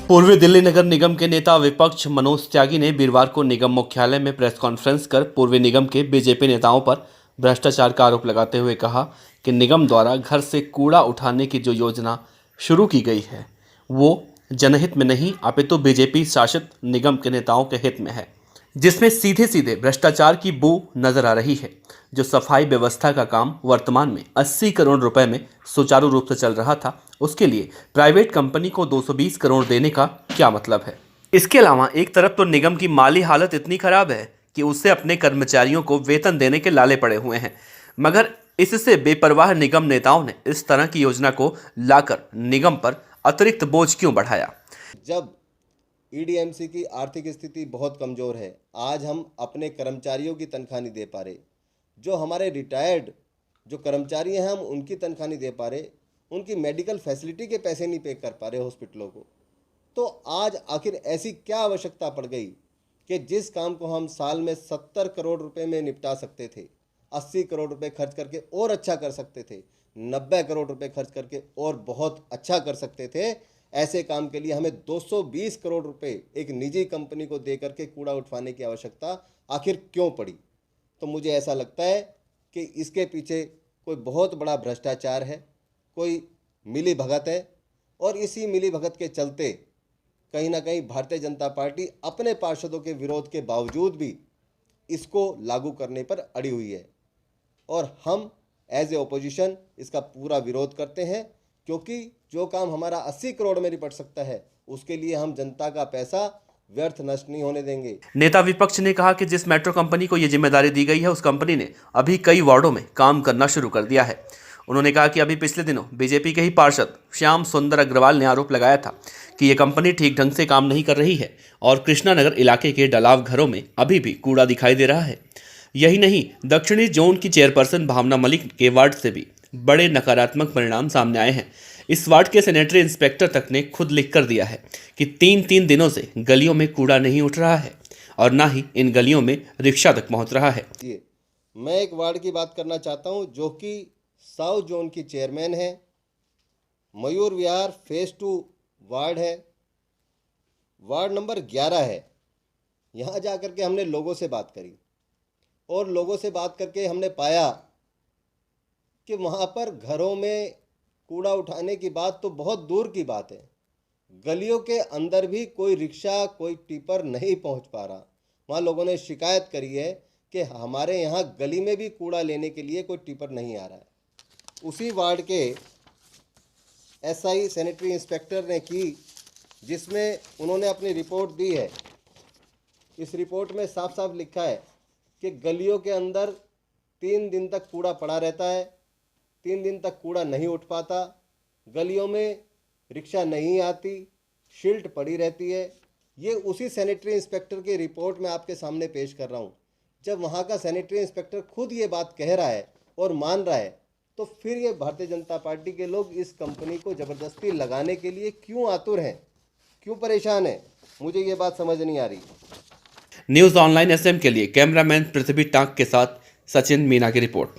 पूर्वी दिल्ली नगर निगम के नेता विपक्ष मनोज त्यागी ने वीरवार को निगम मुख्यालय में प्रेस कॉन्फ्रेंस कर पूर्वी निगम के बीजेपी नेताओं पर भ्रष्टाचार का आरोप लगाते हुए कहा कि निगम द्वारा घर से कूड़ा उठाने की जो योजना शुरू की गई है वो जनहित में नहीं अपितु बीजेपी शासित निगम के नेताओं के हित में है, जिसमें सीधे सीधे भ्रष्टाचार की बू नजर आ रही है। जो सफाई व्यवस्था का काम वर्तमान में 80 करोड़ रुपए में सुचारू रूप से चल रहा था, उसके लिए प्राइवेट कंपनी को 220 करोड़ देने का क्या मतलब है। इसके अलावा एक तरफ तो निगम की माली हालत इतनी खराब है कि उससे अपने कर्मचारियों को वेतन देने के लाले पड़े हुए हैं, मगर इससे बेपरवाह निगम नेताओं ने इस तरह की योजना को लाकर निगम पर अतिरिक्त बोझ क्यों बढ़ाया। जब ईडीएमसी की आर्थिक स्थिति बहुत कमज़ोर है, आज हम अपने कर्मचारियों की तनख्वाह नहीं दे पा रहे, जो हमारे रिटायर्ड जो कर्मचारी हैं हम उनकी तनख्वाह नहीं दे पा रहे, उनकी मेडिकल फैसिलिटी के पैसे नहीं पे कर पा रहे हॉस्पिटलों को, तो आज आखिर ऐसी क्या आवश्यकता पड़ गई कि जिस काम को हम साल में 70 करोड़ रुपए में निपटा सकते थे, 80 करोड़ रुपए खर्च करके और अच्छा कर सकते थे, 90 करोड़ रुपए खर्च करके और बहुत अच्छा कर सकते थे, ऐसे काम के लिए हमें 220 करोड़ रुपए एक निजी कंपनी को दे करके कूड़ा उठवाने की आवश्यकता आखिर क्यों पड़ी। तो मुझे ऐसा लगता है कि इसके पीछे कोई बहुत बड़ा भ्रष्टाचार है, कोई मिली भगत है, और इसी मिली भगत के चलते कहीं ना कहीं भारतीय जनता पार्टी अपने पार्षदों के विरोध के बावजूद भी इसको लागू करने पर अड़ी हुई है, और हम एज ए ओपोजिशन इसका पूरा विरोध करते हैं, क्योंकि जो काम हमारा 80 करोड़ में निपट सकता है उसके लिए हम जनता का पैसा व्यर्थ नष्ट नहीं होने देंगे। नेता विपक्ष ने कहा कि जिस मेट्रो कंपनी को यह जिम्मेदारी दी गई है उस कंपनी ने अभी कई वार्डों में काम करना शुरू कर दिया है। उन्होंने कहा कि अभी पिछले दिनों बीजेपी के ही पार्षद श्याम सुंदर अग्रवाल ने आरोप लगाया था कि यह कंपनी ठीक ढंग से काम नहीं कर रही है और कृष्णानगर इलाके के डलाव घरों में अभी भी कूड़ा दिखाई दे रहा है। यही नहीं, दक्षिणी जोन की चेयरपर्सन भावना मलिक के वार्ड से भी बड़े नकारात्मक परिणाम सामने आए हैं। इस वार्ड के सैनिटरी इंस्पेक्टर तक ने खुद लिख कर दिया है कि 3-3 दिनों से गलियों में कूड़ा नहीं उठ रहा है और ना ही इन गलियों में रिक्शा तक पहुंच रहा है। मैं एक वार्ड की बात करना चाहता हूं जो कि साउथ जोन की चेयरमैन है, मयूर विहार फेज 2 वार्ड है, वार्ड नंबर 11 है। यहाँ जा कर के हमने लोगों से बात करी और लोगों से बात करके हमने पाया कि वहाँ पर घरों में कूड़ा उठाने की बात तो बहुत दूर की बात है, गलियों के अंदर भी कोई रिक्शा कोई टिपर नहीं पहुँच पा रहा। वहाँ लोगों ने शिकायत करी है कि हमारे यहाँ गली में भी कूड़ा लेने के लिए कोई टिपर नहीं आ रहा है। उसी वार्ड के एसआई सैनिटरी इंस्पेक्टर ने की, जिसमें उन्होंने अपनी रिपोर्ट दी है। इस रिपोर्ट में साफ साफ लिखा है कि गलियों के अंदर 3 दिन तक कूड़ा पड़ा रहता है, 3 दिन तक कूड़ा नहीं उठ पाता, गलियों में रिक्शा नहीं आती, शील्ड पड़ी रहती है। ये उसी सैनिटरी इंस्पेक्टर की रिपोर्ट मैं आपके सामने पेश कर रहा हूँ। जब वहाँ का सैनिटरी इंस्पेक्टर खुद ये बात कह रहा है और मान रहा है, तो फिर ये भारतीय जनता पार्टी के लोग इस कंपनी को ज़बरदस्ती लगाने के लिए क्यों आतुर हैं, क्यों परेशान हैं, मुझे ये बात समझ नहीं आ रही। न्यूज़ ऑनलाइन एसएम के लिए कैमरामैन पृथ्वी टांक के साथ सचिन मीना की रिपोर्ट।